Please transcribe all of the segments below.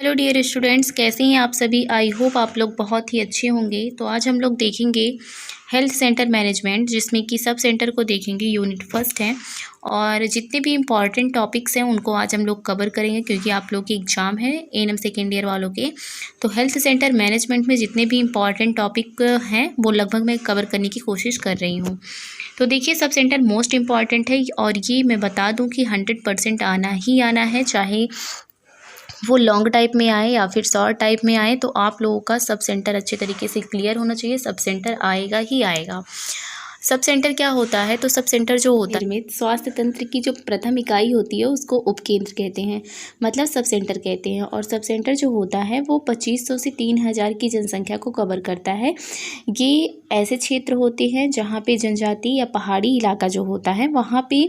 Hello dear students, कैसे हैं आप सभी। आई होप आप लोग बहुत ही अच्छे होंगे। तो आज हम लोग देखेंगे हेल्थ सेंटर मैनेजमेंट, जिसमें कि सब सेंटर को देखेंगे। यूनिट फर्स्ट है और जितने भी इम्पॉर्टेंट टॉपिक्स हैं उनको आज हम लोग कवर करेंगे, क्योंकि आप लोग की एग्ज़ाम है एएनएम सेकेंड ईयर वालों के। तो हेल्थ सेंटर मैनेजमेंट में जितने भी इम्पॉर्टेंट टॉपिक हैं वो लगभग मैं कवर करने की कोशिश कर रही हूँ। तो देखिए, सब सेंटर मोस्ट इम्पॉर्टेंट है और ये मैं बता दूँ कि 100% आना ही आना है, चाहे वो लॉन्ग टाइप में आए या फिर शॉर्ट टाइप में आए। तो आप लोगों का सब सेंटर अच्छे तरीके से क्लियर होना चाहिए। सब सेंटर आएगा ही आएगा। सब सेंटर क्या होता है? तो सब सेंटर जो होता है निर्मित स्वास्थ्य तंत्र की जो प्रथम इकाई होती है उसको उपकेंद्र कहते हैं, मतलब सब सेंटर कहते हैं। और सब सेंटर जो होता है वो 2500 से 3000 की जनसंख्या को कवर करता है। ये ऐसे क्षेत्र होते हैं जहाँ पे जनजाति या पहाड़ी इलाका जो होता है वहाँ पे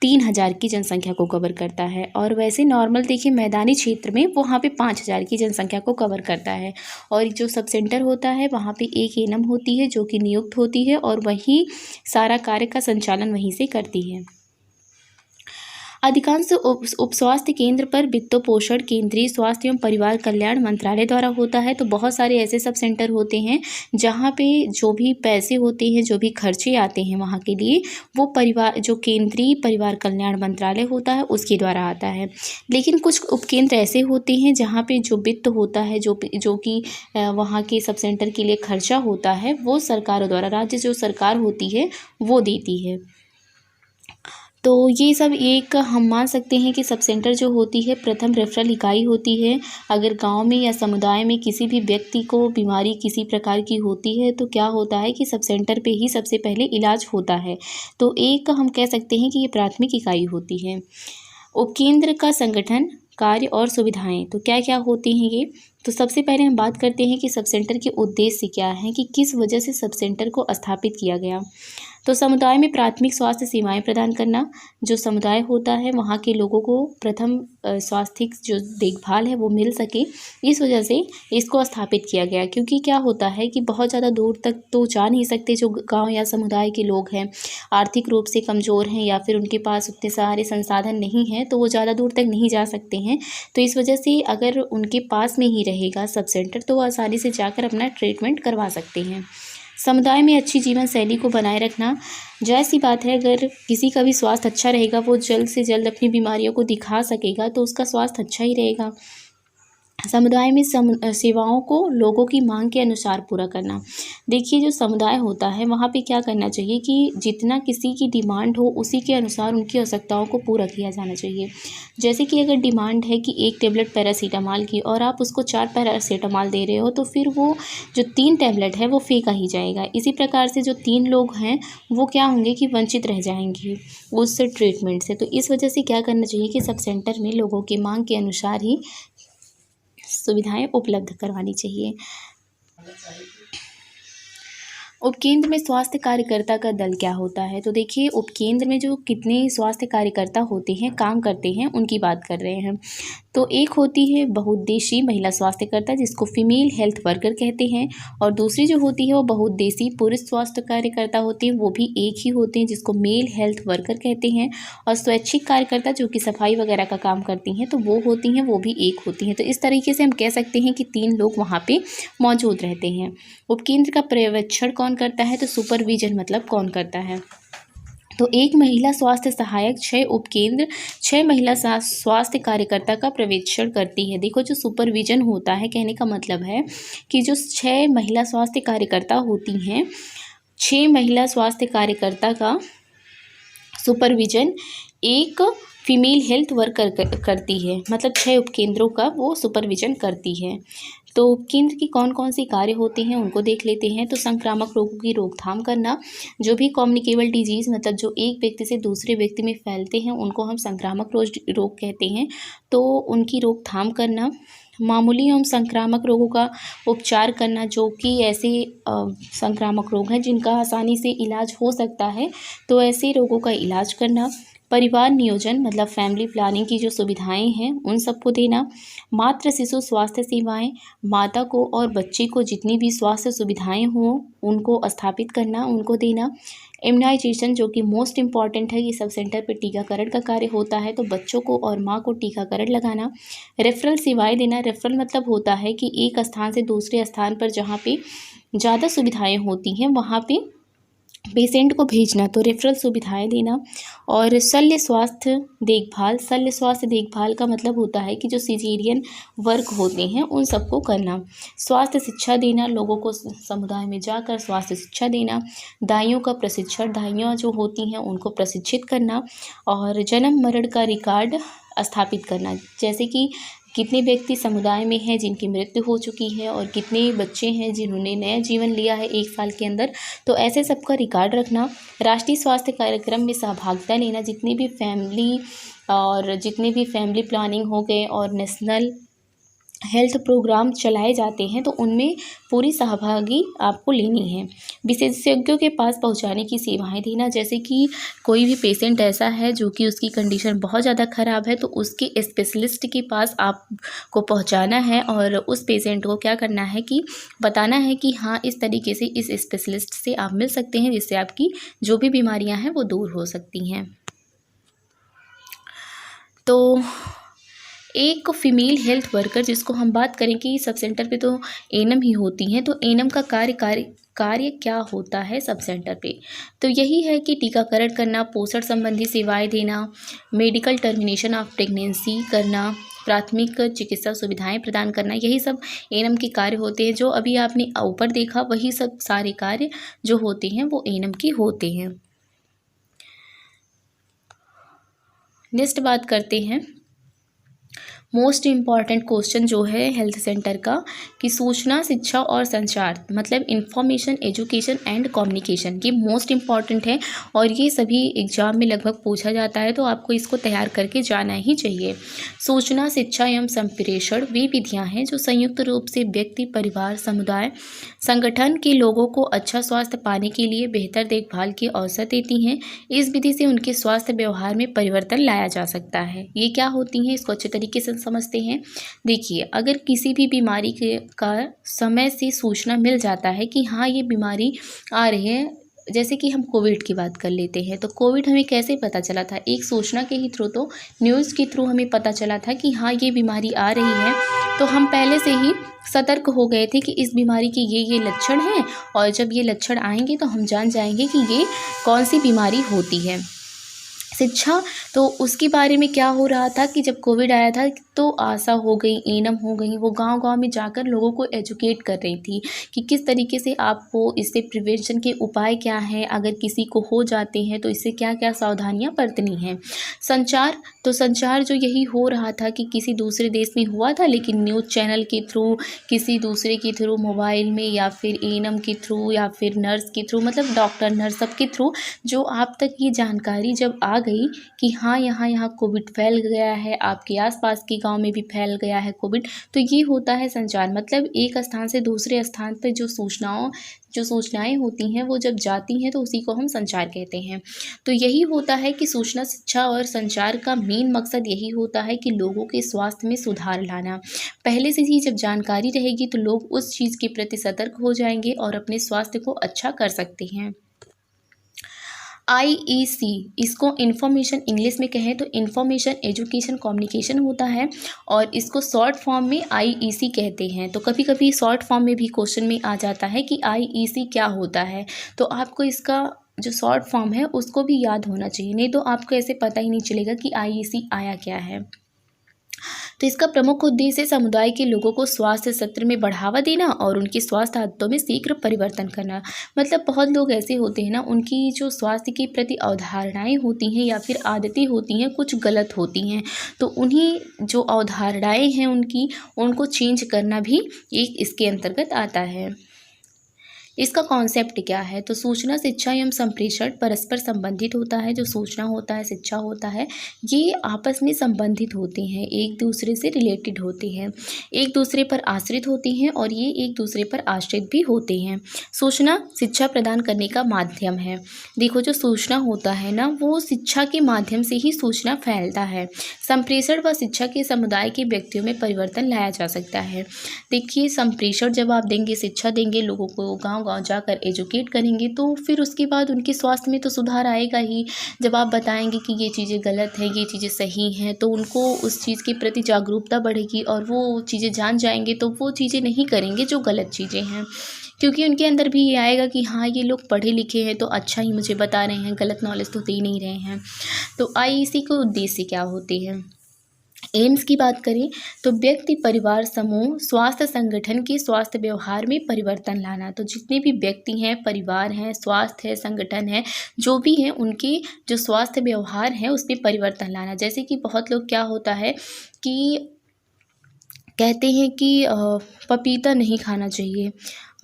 3000 की जनसंख्या को कवर करता है। और वैसे नॉर्मल देखिए मैदानी क्षेत्र में वहाँ पे 5000 की जनसंख्या को कवर करता है। और जो सब सेंटर होता है वहाँ पे एक एएनएम होती है जो कि नियुक्त होती है और वही सारा कार्य का संचालन वहीं से करती है। अधिकांश उप स्वास्थ्य केंद्र पर वित्त पोषण केंद्रीय स्वास्थ्य एवं परिवार कल्याण मंत्रालय द्वारा होता है। तो बहुत सारे ऐसे सब सेंटर होते हैं जहाँ पे जो भी पैसे होते हैं, जो भी खर्चे आते हैं वहाँ के लिए, वो परिवार जो केंद्रीय परिवार कल्याण मंत्रालय होता है उसके द्वारा आता है। लेकिन कुछ उपकेंद्र ऐसे होते हैं जहाँ पे जो वित्त होता है, जो कि वहाँ के सब सेंटर के लिए खर्चा होता है, वो सरकारों द्वारा, राज्य जो सरकार होती है वो देती है। तो ये सब एक हम मान सकते हैं कि सब सेंटर जो होती है प्रथम रेफरल इकाई होती है। अगर गांव में या समुदाय में किसी भी व्यक्ति को बीमारी किसी प्रकार की होती है तो क्या होता है कि सब सेंटर पे ही सबसे पहले इलाज होता है। तो एक हम कह सकते हैं कि ये प्राथमिक इकाई होती है। उपकेंद्र का संगठन, कार्य और सुविधाएं, तो क्या क्या होती हैं ये। तो सबसे पहले हम बात करते हैं कि सब सेंटर के उद्देश्य क्या हैं, कि किस वजह से सब सेंटर को स्थापित किया गया। तो समुदाय में प्राथमिक स्वास्थ्य सेवाएं प्रदान करना। जो समुदाय होता है वहाँ के लोगों को प्रथम स्वास्थ्य जो देखभाल है वो मिल सके, इस वजह से इसको स्थापित किया गया। क्योंकि क्या होता है कि बहुत ज़्यादा दूर तक तो जा नहीं सकते जो गांव या समुदाय के लोग हैं, आर्थिक रूप से कमज़ोर हैं या फिर उनके पास उतने सारे संसाधन नहीं हैं, तो वो ज़्यादा दूर तक नहीं जा सकते हैं। तो इस वजह से अगर उनके पास में ही रहेगा सब सेंटर तो वो आसानी से जाकर अपना ट्रीटमेंट करवा सकते हैं। समुदाय में अच्छी जीवन शैली को बनाए रखना। जाहिर सी बात है, अगर किसी का भी स्वास्थ्य अच्छा रहेगा वो जल्द से जल्द अपनी बीमारियों को दिखा सकेगा, तो उसका स्वास्थ्य अच्छा ही रहेगा। समुदाय में सेवाओं को लोगों की मांग के अनुसार पूरा करना। देखिए, जो समुदाय होता है वहाँ पे क्या करना चाहिए कि जितना किसी की डिमांड हो उसी के अनुसार उनकी आवश्यकताओं को पूरा किया जाना चाहिए। जैसे कि अगर डिमांड है कि 1 टेबलेट पैरासीटामॉल की और आप उसको 4 पैरासीटामॉल दे रहे हो, तो फिर वो जो 3 टैबलेट है वो फेंका ही जाएगा। इसी प्रकार से जो 3 लोग हैं वो क्या होंगे कि वंचित रह जाएंगे उस ट्रीटमेंट से। तो इस वजह से क्या करना चाहिए कि सब सेंटर में लोगों की मांग के अनुसार ही सुविधाएं उपलब्ध करवानी चाहिए। उपकेंद्र में स्वास्थ्य कार्यकर्ता का दल क्या होता है। तो देखिए, उपकेंद्र में जो कितने स्वास्थ्य कार्यकर्ता होते हैं, काम करते हैं, उनकी बात कर रहे हैं। तो एक होती है बहुउद्देशीय महिला स्वास्थ्यकर्ता, जिसको फीमेल हेल्थ वर्कर कहते हैं। और दूसरी जो होती है वो बहुउद्देशीय पुरुष स्वास्थ्य कार्यकर्ता होती है, वो भी एक ही होते हैं, जिसको मेल हेल्थ वर्कर कहते हैं। और स्वैच्छिक कार्यकर्ता जो कि सफाई वगैरह का काम करती हैं, तो वो होती हैं, वो भी एक होती हैं। तो इस तरीके से हम कह सकते हैं कि 3 लोग वहाँ पे मौजूद रहते हैं। उपकेंद्र का पर्यवेक्षण कौन करता है? तो सुपरविजन मतलब कौन करता है। तो एक महिला स्वास्थ्य सहायक 6 उपकेंद्र 6 महिला स्वास्थ्य कार्यकर्ता का पर्यवेक्षण करती है। देखो, जो सुपरविजन होता है, कहने का मतलब है कि जो 6 महिला स्वास्थ्य कार्यकर्ता होती हैं, 6 महिला स्वास्थ्य कार्यकर्ता का सुपरविजन एक फीमेल हेल्थ वर्कर करती है, मतलब 6 उपकेंद्रों का वो सुपरविजन करती है। तो उपकेंद्र की कौन कौन सी कार्य होते हैं उनको देख लेते हैं। तो संक्रामक रोगों की रोकथाम करना, जो भी कम्युनिकेबल डिजीज़ मतलब जो एक व्यक्ति से दूसरे व्यक्ति में फैलते हैं उनको हम संक्रामक रोग कहते हैं, तो उनकी रोकथाम करना। मामूली एवं संक्रामक रोगों का उपचार करना, जो कि ऐसे संक्रामक रोग हैं जिनका आसानी से इलाज हो सकता है, तो ऐसे रोगों का इलाज करना। परिवार नियोजन मतलब फैमिली प्लानिंग की जो सुविधाएं हैं उन सबको देना। मातृ शिशु स्वास्थ्य सेवाएं, माता को और बच्चे को जितनी भी स्वास्थ्य सुविधाएं हों उनको स्थापित करना, उनको देना। इम्यूनाइजेशन जो कि मोस्ट इम्पॉर्टेंट है, ये सब सेंटर पे टीकाकरण का कार्य होता है, तो बच्चों को और माँ को टीकाकरण लगाना। रेफरल सेवाएं देना। रेफरल मतलब होता है कि एक स्थान से दूसरे स्थान पर जहाँ पे ज़्यादा सुविधाएं होती हैं वहाँ पे पेशेंट को भेजना, तो रेफरल सुविधाएं देना। और शल्य स्वास्थ्य देखभाल। शल्य स्वास्थ्य देखभाल का मतलब होता है कि जो सिजेरियन वर्क होते हैं उन सबको करना। स्वास्थ्य शिक्षा देना, लोगों को समुदाय में जाकर स्वास्थ्य शिक्षा देना। दाइयों का प्रशिक्षण, दाइयाँ जो होती हैं उनको प्रशिक्षित करना। और जन्म मरण का रिकॉर्ड स्थापित करना, जैसे कि कितने व्यक्ति समुदाय में हैं जिनकी मृत्यु हो चुकी है और कितने बच्चे हैं जिन्होंने नया जीवन लिया है 1 साल के अंदर, तो ऐसे सबका रिकॉर्ड रखना। राष्ट्रीय स्वास्थ्य कार्यक्रम में सहभागिता लेना, जितनी भी फैमिली प्लानिंग हो गए और नेशनल हेल्थ प्रोग्राम चलाए जाते हैं तो उनमें पूरी सहभागी आपको लेनी है। विशेषज्ञों के पास पहुंचाने की सेवाएं देना, जैसे कि कोई भी पेशेंट ऐसा है जो कि उसकी कंडीशन बहुत ज़्यादा ख़राब है तो उसके स्पेशलिस्ट के पास आपको पहुंचाना है और उस पेशेंट को क्या करना है कि बताना है कि हाँ इस तरीके से इस स्पेशलिस्ट से आप मिल सकते हैं, जिससे आपकी जो भी बीमारियाँ हैं वो दूर हो सकती हैं। तो एक फीमेल हेल्थ वर्कर, जिसको हम बात करें कि सब सेंटर पे तो एएनएम ही होती हैं, तो एएनएम का कार्य क्या होता है सब सेंटर पे, तो यही है कि टीकाकरण करना, पोषण संबंधी सेवाएं देना, मेडिकल टर्मिनेशन ऑफ प्रेगनेंसी करना, प्राथमिक चिकित्सा सुविधाएं प्रदान करना, यही सब एएनएम के कार्य होते हैं। जो अभी आपने ऊपर देखा वही सब सारे कार्य जो होते हैं वो एएनएम के होते हैं। नेक्स्ट बात करते हैं मोस्ट इम्पॉर्टेंट क्वेश्चन जो है हेल्थ सेंटर का, कि सूचना, शिक्षा और संचार मतलब इंफॉर्मेशन, एजुकेशन एंड कम्युनिकेशन, ये मोस्ट इम्पॉर्टेंट है और ये सभी एग्जाम में लगभग पूछा जाता है, तो आपको इसको तैयार करके जाना ही चाहिए। सूचना, शिक्षा एवं संप्रेषण वे विधियाँ हैं जो संयुक्त रूप से व्यक्ति, परिवार, समुदाय, संगठन के लोगों को अच्छा स्वास्थ्य पाने के लिए बेहतर देखभाल के अवसर देती हैं। इस विधि से उनके स्वास्थ्य व्यवहार में परिवर्तन लाया जा सकता है। ये क्या होती हैं इसको अच्छे तरीके से समझते हैं। देखिए, अगर किसी भी बीमारी का समय से सूचना मिल जाता है कि हाँ ये बीमारी आ रही है, जैसे कि हम कोविड की बात कर लेते हैं, तो कोविड हमें कैसे पता चला था, एक सूचना के ही थ्रू, तो न्यूज़ के थ्रू हमें पता चला था कि हाँ ये बीमारी आ रही है, तो हम पहले से ही सतर्क हो गए थे कि इस बीमारी के ये लक्षण हैं और जब ये लक्षण आएंगे तो हम जान जाएंगे कि ये कौन सी बीमारी होती है। शिक्षा, तो उसके बारे में क्या हो रहा था कि जब कोविड आया था तो आशा हो गई, एएनएम हो गई, वो गांव-गांव में जाकर लोगों को एजुकेट कर रही थी कि किस तरीके से आपको इससे प्रिवेंशन के उपाय क्या हैं, अगर किसी को हो जाते हैं तो इससे क्या क्या सावधानियां बरतनी हैं। संचार, तो संचार जो यही हो रहा था कि किसी दूसरे देश में हुआ था लेकिन न्यूज़ चैनल के थ्रू, किसी दूसरे के थ्रू, मोबाइल में या फिर एएनएम के थ्रू या फिर नर्स के थ्रू, मतलब डॉक्टर नर्स सबके थ्रू जो आप तक ये जानकारी जब आ गई कि हाँ यहाँ कोविड फैल गया है, आपके आसपास के गांव में भी फैल गया है कोविड, तो ये होता है संचार। मतलब एक स्थान से दूसरे स्थान पर जो सूचनाएं होती हैं वो जब जाती हैं तो उसी को हम संचार कहते हैं। तो यही होता है कि सूचना, शिक्षा और संचार का मेन मकसद यही होता है कि लोगों के स्वास्थ्य में सुधार लाना। पहले से ही जब जानकारी रहेगी तो लोग उस चीज़ के प्रति सतर्क हो जाएंगे और अपने स्वास्थ्य को अच्छा कर सकते हैं। IEC, इसको इन्फॉर्मेशन इंग्लिश में कहें तो इन्फॉर्मेशन एजुकेशन कम्युनिकेशन होता है और इसको शॉर्ट फॉर्म में IEC कहते हैं। तो कभी कभी शॉर्ट फॉर्म में भी क्वेश्चन में आ जाता है कि IEC क्या होता है, तो आपको इसका जो शॉर्ट फॉर्म है उसको भी याद होना चाहिए, नहीं तो आपको ऐसे पता ही नहीं चलेगा कि IEC आया क्या है। तो इसका प्रमुख उद्देश्य समुदाय के लोगों को स्वास्थ्य सत्र में बढ़ावा देना और उनकी स्वास्थ्य आदतों में शीघ्र परिवर्तन करना। मतलब बहुत लोग ऐसे होते हैं ना, उनकी जो स्वास्थ्य के प्रति अवधारणाएं होती हैं या फिर आदतें होती हैं कुछ गलत होती हैं, तो उन्हीं जो अवधारणाएं हैं उनको चेंज करना भी एक इसके अंतर्गत आता है। इसका कॉन्सेप्ट क्या है? तो सूचना, शिक्षा एवं संप्रेषण परस्पर संबंधित होता है। जो सूचना होता है, शिक्षा होता है, ये आपस में संबंधित होते हैं, एक दूसरे से रिलेटेड होते हैं, एक दूसरे पर आश्रित होते हैं और ये एक दूसरे पर आश्रित भी होते हैं। सूचना शिक्षा प्रदान करने का माध्यम है। देखो, जो सूचना होता है ना, वो शिक्षा के माध्यम से ही सूचना फैलता है। संप्रेषण व शिक्षा के समुदाय के व्यक्तियों में परिवर्तन लाया जा सकता है। देखिए, संप्रेषण जब आप देंगे, शिक्षा देंगे, लोगों को गांव-गांव जाकर एजुकेट करेंगे, तो फिर उसके बाद उनके स्वास्थ्य में तो सुधार आएगा ही। जब आप बताएंगे कि ये चीज़ें गलत है, ये चीज़ें सही हैं, तो उनको उस चीज़ के प्रति जागरूकता बढ़ेगी और वो चीज़ें जान जाएंगे, तो वो चीज़ें नहीं करेंगे जो गलत चीज़ें हैं, क्योंकि उनके अंदर भी ये आएगा कि हाँ, ये लोग पढ़े लिखे हैं तो अच्छा ही मुझे बता रहे हैं, गलत नॉलेज तो दे ही नहीं रहे हैं। तो आईईसी के उद्देश्य क्या होते हैं? एम्स की बात करें तो व्यक्ति, परिवार, समूह, स्वास्थ्य संगठन के स्वास्थ्य व्यवहार में परिवर्तन लाना। तो जितने भी व्यक्ति हैं, परिवार हैं, स्वास्थ्य है, संगठन है, जो भी हैं, उनके जो स्वास्थ्य व्यवहार है उसमें परिवर्तन लाना। जैसे कि बहुत लोग, क्या होता है कि कहते हैं कि पपीता नहीं खाना चाहिए,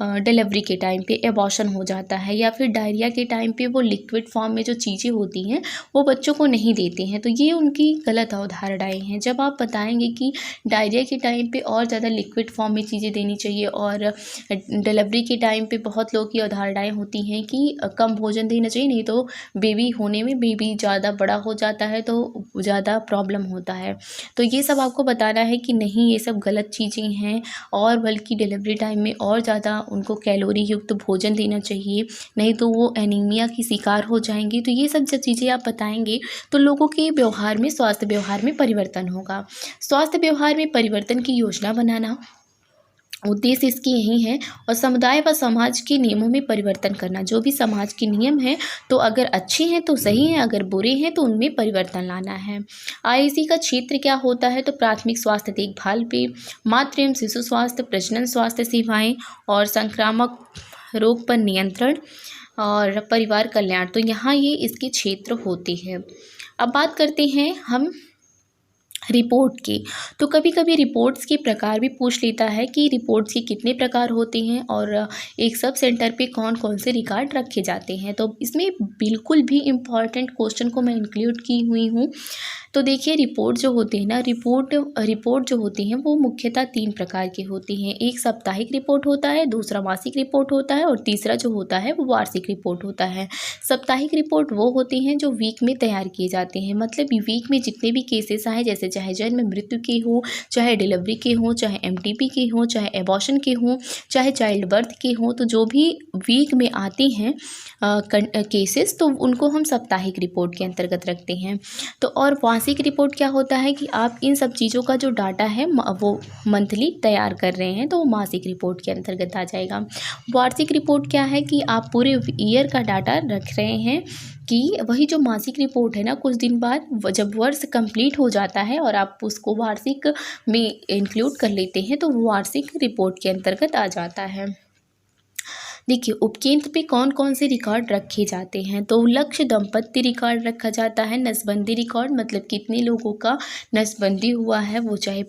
डिलीवरी के टाइम पे एबॉर्शन हो जाता है, या फिर डायरिया के टाइम पे वो लिक्विड फॉर्म में जो चीज़ें होती हैं वो बच्चों को नहीं देते हैं, तो ये उनकी गलत अवधारणाएं हैं। जब आप बताएंगे कि डायरिया के टाइम पे और ज़्यादा लिक्विड फॉर्म में चीज़ें देनी चाहिए, और डिलीवरी के टाइम पे बहुत लोगों की अवधारणाएं होती हैं कि कम भोजन देना चाहिए, नहीं तो बेबी होने में बेबी ज़्यादा बड़ा हो जाता है तो ज़्यादा प्रॉब्लम होता है। तो ये सब आपको बताना है कि नहीं, ये सब गलत चीज़ें हैं, और बल्कि डिलीवरी टाइम में और ज़्यादा उनको कैलोरी युक्त भोजन देना चाहिए, नहीं तो वो एनीमिया की शिकार हो जाएंगी। तो ये सब जब चीज़ें आप बताएंगे तो लोगों के व्यवहार में, स्वास्थ्य व्यवहार में परिवर्तन होगा। स्वास्थ्य व्यवहार में परिवर्तन की योजना बनाना, उद्देश्य इसकी यही है, और समुदाय व समाज के नियमों में परिवर्तन करना। जो भी समाज के नियम हैं, तो अगर अच्छे हैं तो सही हैं, अगर बुरे हैं तो उनमें परिवर्तन लाना है। आईसी का क्षेत्र क्या होता है? तो प्राथमिक स्वास्थ्य देखभाल पे, मातृ एवं शिशु स्वास्थ्य, प्रजनन स्वास्थ्य सेवाएं और संक्रामक रोग पर नियंत्रण और परिवार कल्याण। तो यहाँ ये इसके क्षेत्र होते हैं। अब बात करते हैं हम रिपोर्ट की। तो कभी कभी रिपोर्ट्स के प्रकार भी पूछ लेता है कि रिपोर्ट्स के कितने प्रकार होते हैं और एक सब सेंटर पे कौन कौन से रिकॉर्ड रखे जाते हैं। तो इसमें बिल्कुल भी इम्पॉर्टेंट क्वेश्चन को मैं इंक्लूड की हुई हूँ। तो देखिए, रिपोर्ट जो होते हैं ना, रिपोर्ट जो होती हैं वो मुख्यतः 3 प्रकार की होती हैं। एक साप्ताहिक रिपोर्ट होता है, दूसरा मासिक रिपोर्ट होता है, और तीसरा जो होता है वो वार्षिक रिपोर्ट होता है। साप्ताहिक रिपोर्ट वो होती हैं जो वीक में तैयार किए जाते हैं, मतलब वीक में जितने भी केसेस आए, जैसे चाहे जन्म मृत्यु के हो, चाहे डिलीवरी के हो, चाहे एमटीपी के हो, चाहे एबॉर्शन के हो, चाहे चाइल्ड बर्थ के हो, तो जो भी वीक में आते हैं केसेस, तो उनको हम साप्ताहिक रिपोर्ट के अंतर्गत रखते हैं। तो और मासिक रिपोर्ट क्या होता है कि आप इन सब चीज़ों का जो डाटा है वो मंथली तैयार कर रहे हैं, तो वो मासिक रिपोर्ट के अंतर्गत आ जाएगा। वार्षिक रिपोर्ट क्या है कि आप पूरे ईयर का डाटा रख रहे हैं, कि वही जो मासिक रिपोर्ट है ना, कुछ दिन बाद जब वर्ष कंप्लीट हो जाता है और आप उसको वार्षिक में इंक्लूड कर लेते हैं, तो वो वार्षिक रिपोर्ट के अंतर्गत आ जाता है। देखिए, उपकेंद्र पे कौन कौन से रिकॉर्ड रखे जाते हैं। तो लक्ष्य दंपत्ति रिकॉर्ड रखा जाता है, नसबंदी रिकॉर्ड, मतलब कितने लोगों का नसबंदी हुआ है, वो चाहे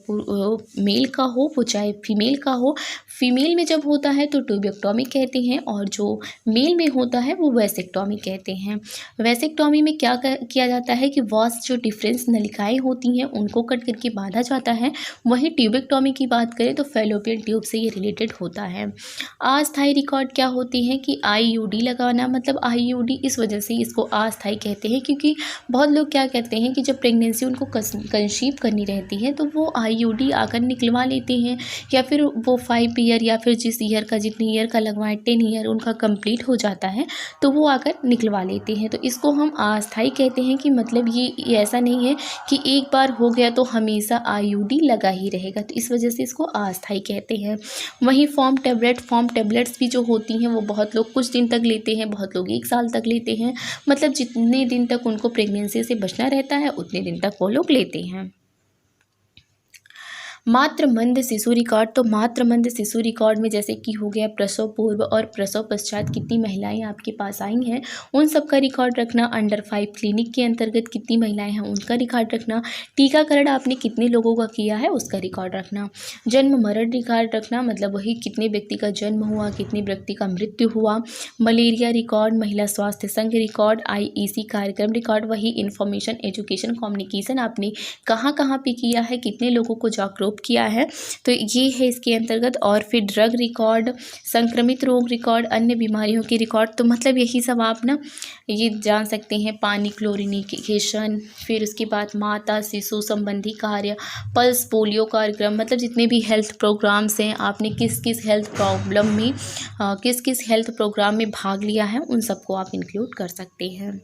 मेल का हो, वो चाहे फीमेल का हो। फीमेल में जब होता है तो ट्यूबेक्टॉमी कहते हैं, और जो मेल में होता है वो वैसेक्टॉमी कहते हैं। वैसेक्टॉमी में क्या किया जाता है कि वॉस जो डिफरेंस नलिकाएँ होती हैं उनको कट करके बांधा जाता है। वहीं ट्यूबेक्टॉमी की बात करें तो फैलोपियन ट्यूब से ये रिलेटेड होता है। अस्थायी रिकॉर्ड क्या होती हैं कि आईयूडी लगाना, मतलब आईयूडी इस वजह से इसको अस्थायी कहते हैं, क्योंकि बहुत लोग क्या कहते हैं कि जब प्रेगनेंसी उनको कंसीव करनी रहती है तो वो आईयूडी आकर निकलवा लेते हैं, या फिर वो 5 ईयर या फिर जिस ईयर का, जितने ईयर का लगवाएं, 10 ईयर उनका कंप्लीट हो जाता है तो वो आकर निकलवा लेते हैं। तो इसको हम अस्थायी कहते हैं, कि मतलब ये ऐसा नहीं है कि एक बार हो गया तो हमेशा आईयूडी लगा ही रहेगा, तो इस वजह से इसको अस्थायी कहते हैं। वहीं फॉर्म टेबलेट्स भी जो होती हैं वो बहुत लोग कुछ दिन तक लेते हैं, बहुत लोग 1 साल तक लेते हैं, मतलब जितने दिन तक उनको प्रेगनेंसी से बचना रहता है उतने दिन तक वो लोग लेते हैं। मातृ मंद शिशु रिकॉर्ड, तो मातृ मंद शिशु रिकॉर्ड में जैसे कि हो गया प्रसव पूर्व और प्रसव पश्चात कितनी महिलाएं आपके पास आई हैं उन सब का रिकॉर्ड रखना। अंडर 5 क्लिनिक के अंतर्गत कितनी महिलाएं हैं उनका रिकॉर्ड रखना। टीकाकरण आपने कितने लोगों का किया है उसका रिकॉर्ड रखना। जन्म मरण रिकॉर्ड रखना, मतलब वही कितने व्यक्ति का जन्म हुआ, कितने व्यक्ति का मृत्यु हुआ। मलेरिया रिकॉर्ड, महिला स्वास्थ्य संघ रिकॉर्ड, IEC कार्यक्रम रिकॉर्ड, वही इंफॉर्मेशन एजुकेशन कम्युनिकेशन आपने कहाँ कहाँ पे किया है, कितने लोगों को जागरूक किया है, तो ये है इसके अंतर्गत। और फिर ड्रग रिकॉर्ड, संक्रमित रोग रिकॉर्ड, अन्य बीमारियों के रिकॉर्ड, तो मतलब यही सब आप ना ये जान सकते हैं। पानी क्लोरिनेशन, फिर उसके बाद माता शिशु संबंधी कार्य, पल्स पोलियो कार्यक्रम, मतलब जितने भी हेल्थ प्रोग्राम्स हैं आपने किस किस हेल्थ प्रॉब्लम में किस किस हेल्थ प्रोग्राम में भाग लिया है उन सबको आप इंक्लूड कर सकते हैं।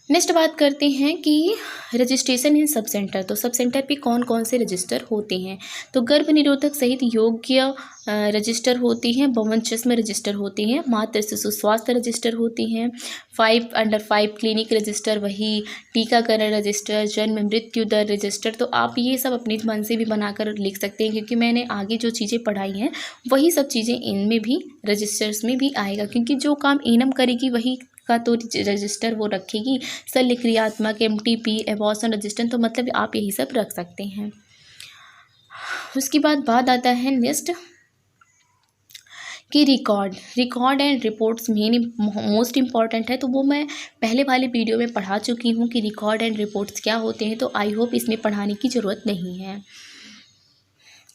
नेक्स्ट बात करते हैं कि रजिस्ट्रेशन इन सब सेंटर, तो सब सेंटर पे कौन कौन से रजिस्टर होते हैं। तो गर्भ निरोधक सहित योग्य रजिस्टर होती हैं, बहुवचन रजिस्टर होती हैं, मातृ शिशु स्वास्थ्य रजिस्टर होती हैं, 5 अंडर 5 क्लिनिक रजिस्टर, वही टीकाकरण रजिस्टर, जन्म मृत्यु दर रजिस्टर। तो आप ये सब अपने मन से भी बनाकर लिख सकते हैं, क्योंकि मैंने आगे जो चीज़ें पढ़ाई हैं वही सब चीज़ें इनमें भी रजिस्टर्स में भी आएगा, क्योंकि जो काम एनम करेगी वही का तो रजिस्टर वो रखेगी। शल्य क्रियात्मक, MTP, एबॉर्शन रजिस्टर, तो मतलब आप यही सब रख सकते हैं। उसके बाद आता है नेक्स्ट कि record and reports main most important है, तो वो मैं पहले वाले वीडियो में पढ़ा चुकी हूँ कि रिकॉर्ड एंड रिपोर्ट्स क्या होते हैं, तो आई होप इसमें पढ़ाने की ज़रूरत नहीं है।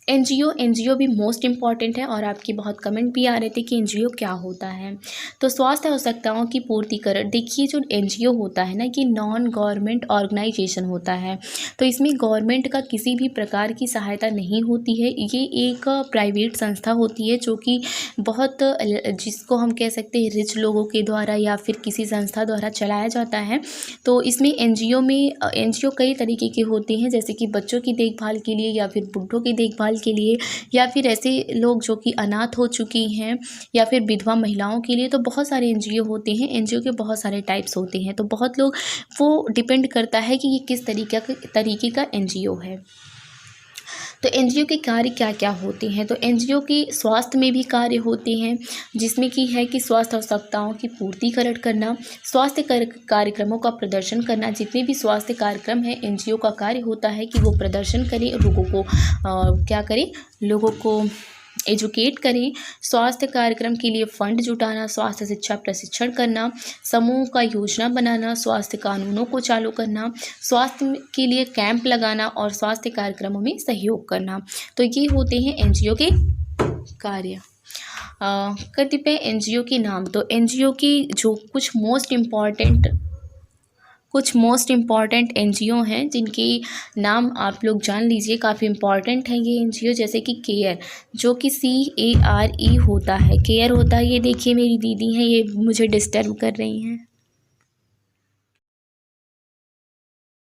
एनजीओ भी मोस्ट इम्पॉर्टेंट है, और आपके बहुत कमेंट भी आ रहे थे कि एनजीओ क्या होता है। तो स्वास्थ्य आवश्यकताओं की पूर्तिकरण, देखिए जो एनजीओ होता है ना कि नॉन गवर्नमेंट ऑर्गेनाइजेशन होता है, तो इसमें गवर्नमेंट का किसी भी प्रकार की सहायता नहीं होती है। ये एक प्राइवेट संस्था होती है जो कि बहुत जिसको हम कह सकते हैं रिच लोगों के द्वारा या फिर किसी संस्था द्वारा चलाया जाता है। तो इसमें एनजीओ कई तरीके के होते हैं, जैसे कि बच्चों की देखभाल के लिए या फिर बुढ़ों की देखभाल के लिए, या फिर ऐसे लोग जो कि अनाथ हो चुकी हैं, या फिर विधवा महिलाओं के लिए। तो बहुत सारे एनजीओ होते हैं, एनजीओ के बहुत सारे टाइप्स होते हैं, तो बहुत लोग वो डिपेंड करता है कि ये किस तरीके का एनजीओ है। तो एनजीओ के कार्य क्या क्या होते हैं, तो एनजीओ की स्वास्थ्य में भी कार्य होते हैं, जिसमें कि है कि स्वास्थ्य आवश्यकताओं की पूर्तिकरण करना, स्वास्थ्य कार्यक्रमों का प्रदर्शन करना। जितने भी स्वास्थ्य कार्यक्रम हैं एनजीओ का कार्य होता है कि वो प्रदर्शन करें, लोगों को क्या करें, लोगों को एजुकेट करें, स्वास्थ्य कार्यक्रम के लिए फंड जुटाना, स्वास्थ्य शिक्षा प्रशिक्षण करना, समूह का योजना बनाना, स्वास्थ्य कानूनों को चालू करना, स्वास्थ्य के लिए कैंप लगाना और स्वास्थ्य कार्यक्रमों में सहयोग करना। तो ये होते हैं एनजीओ के कार्य। कतिपय एनजीओ के नाम, तो एनजीओ की जो कुछ मोस्ट इम्पॉर्टेंट एनजीओ हैं जिनके नाम आप लोग जान लीजिए, काफ़ी इम्पॉर्टेंट है ये एनजीओ। जैसे कि केयर, जो कि CARE होता है, केयर होता है। ये देखिए मेरी दीदी हैं, ये मुझे डिस्टर्ब कर रही हैं।